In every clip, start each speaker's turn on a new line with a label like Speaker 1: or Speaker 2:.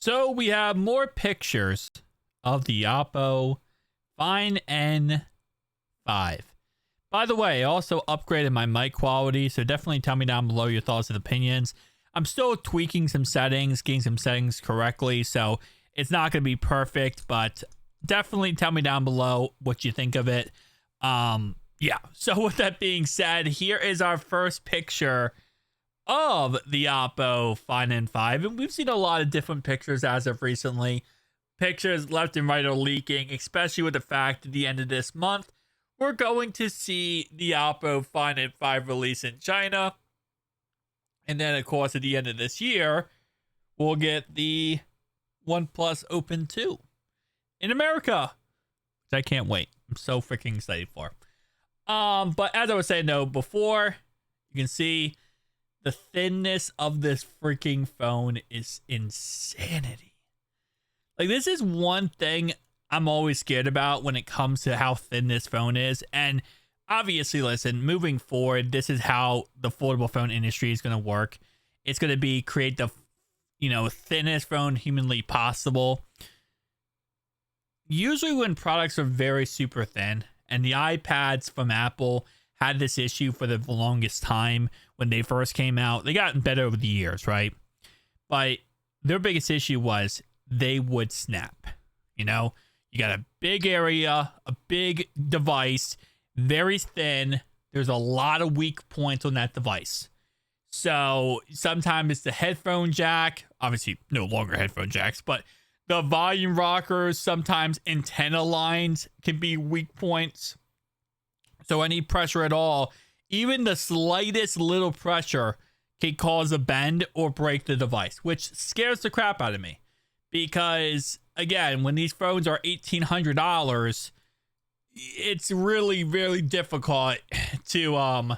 Speaker 1: So we have more pictures of the Oppo Find N5. By the way, I also upgraded my mic quality, so definitely tell me down below your thoughts and opinions. I'm still tweaking some settings, getting some settings correctly, so it's not going to be perfect, but definitely tell me down below what you think of it. Yeah, so with that being said, here is our first picture of the Oppo Find N5, and we've seen a lot of different pictures as of recently. Pictures left and right are leaking, especially with the fact at the end of this month, we're going to see the Oppo Find N5 release in China. And then, of course, at the end of this year, we'll get the Oneplus Open 2 in America, which I can't wait. I'm so freaking excited for. But as I was saying, though, before, you can see the thinness of this freaking phone is insanity. Like, this is one thing I'm always scared about when it comes to how thin this phone is. And obviously, listen, moving forward, this is how the foldable phone industry is going to work. It's going to be create the, thinnest phone humanly possible. Usually when products are very super thin, and the iPads from Apple had this issue for the longest time when they first came out. They gotten better over the years, right? But their biggest issue was they would snap. You got a big area, a big device, very thin. There's a lot of weak points on that device. So sometimes it's the headphone jack, obviously no longer headphone jacks, but the volume rockers, sometimes antenna lines can be weak points. So any pressure at all, even the slightest little pressure can cause a bend or break the device, which scares the crap out of me. Because again, when these phones are $1,800, it's really, really difficult to,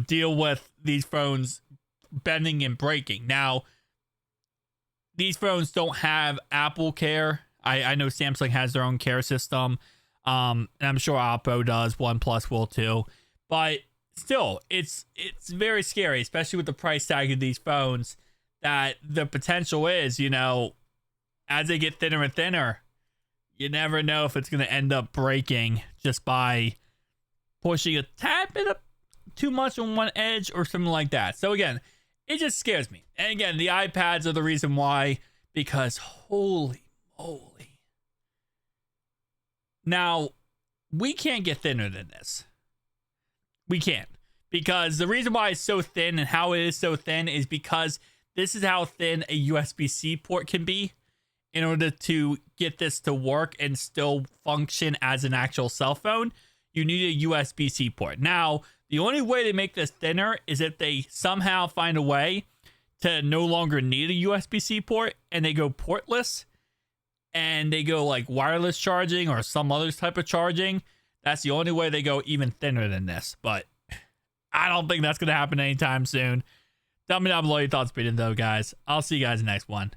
Speaker 1: deal with these phones bending and breaking. Now, these phones don't have Apple Care. I know Samsung has their own care system. And I'm sure Oppo does. OnePlus will too. But still, it's very scary, especially with the price tag of these phones, that the potential is, as they get thinner and thinner, you never know if it's going to end up breaking just by pushing a tad bit up too much on one edge or something like that. So again, it just scares me. And again, the iPads are the reason why, because holy moly. Now, we can't get thinner than this. We can't. Because the reason why it's so thin and how it is so thin is because this is how thin a USB-C port can be in order to get this to work and still function as an actual cell phone. You need a USB-C port. Now, the only way to make this thinner is if they somehow find a way to no longer need a USB-C port and they go portless and they go like wireless charging or some other type of charging. That's the only way they go even thinner than this. But I don't think that's going to happen anytime soon. Tell me down below your thoughts, though, guys. I'll see you guys in the next one.